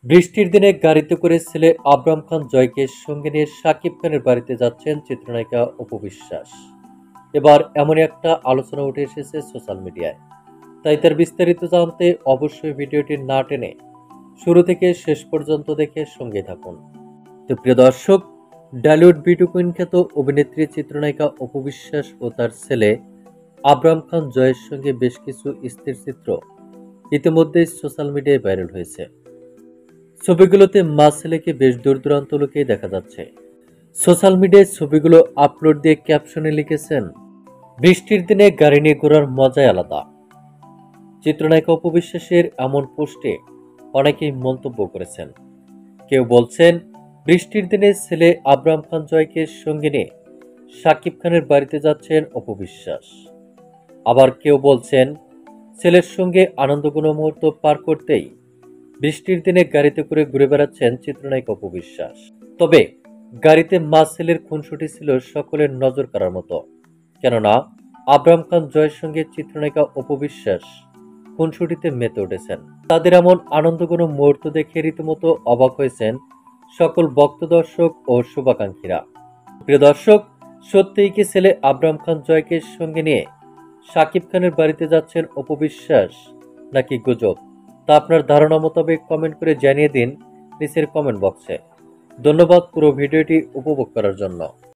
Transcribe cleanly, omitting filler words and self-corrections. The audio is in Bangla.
বৃষ্টির দিনে গাড়িতে করে ছেলে আবরাম খান জয়কে সঙ্গে নিয়ে শাকিব খানের বাড়িতে যাচ্ছেন চিত্রনায়িকা অপু বিশ্বাস। এবার এমনই একটা আলোচনা উঠে এসেছে সোশ্যাল মিডিয়ায়। তাই তার বিস্তারিত জানতে অবশ্যই ভিডিওটি না টেনে শুরু থেকে শেষ পর্যন্ত দেখে সঙ্গে থাকুন। তো প্রিয় দর্শক, ডালিউড বিউটি কুইন খ্যাত অভিনেত্রী চিত্রনায়িকা অপু বিশ্বাস ও তার ছেলে আবরাম খান জয়ের সঙ্গে বেশ কিছু স্থিরচিত্র ইতিমধ্যেই সোশ্যাল মিডিয়ায় ভাইরাল হয়েছে। ছবিগুলোতে মা ছেলেকে বেশ দূর দূরান্ত লোকেই দেখা যাচ্ছে। সোশ্যাল মিডিয়ায় ছবিগুলো আপলোড দিয়ে ক্যাপশনে লিখেছেন, বৃষ্টির দিনে গাড়ি নিয়ে ঘোরার মজাই আলাদা। চিত্রনায়িকা অপু বিশ্বাসের এমন পোস্টে অনেকেই মন্তব্য করেছেন। কেউ বলছেন, বৃষ্টির দিনে ছেলে আবরাম খান জয়কে সঙ্গে নিয়ে শাকিব খানের বাড়িতে যাচ্ছেন অপু বিশ্বাস। আবার কেউ বলছেন, ছেলের সঙ্গে আনন্দঘন মুহূর্ত পার করতেই বৃষ্টির দিনে গাড়িতে করে ঘুরে বেড়াচ্ছেন চিত্রনায়িকা অপু বিশ্বাস। তবে গাড়িতে মা ছেলের খুনসুটি ছিল সকলের নজর কাড়ার মতো। কেননা আবরাম খান জয়ের সঙ্গে চিত্রনায়িকা অপু বিশ্বাস খুনসুটিতে মেতে উঠেছেন। তাদের এমন আনন্দঘন মুহূর্ত দেখে রীতিমতো অবাক হয়েছেন সকল ভক্ত দর্শক ও শুভাকাঙ্ক্ষীরা। প্রিয় দর্শক, সত্যিই কি ছেলে আবরাম খান জয়কে সঙ্গে নিয়ে শাকিব খানের বাড়িতে যাচ্ছেন অপু বিশ্বাস, নাকি গুজব? তা আপনার ধারণা মোতাবেক কমেন্ট করে জানিয়ে দিন নিচের কমেন্ট বক্সে। ধন্যবাদ পুরো ভিডিওটি উপভোগ করার জন্য।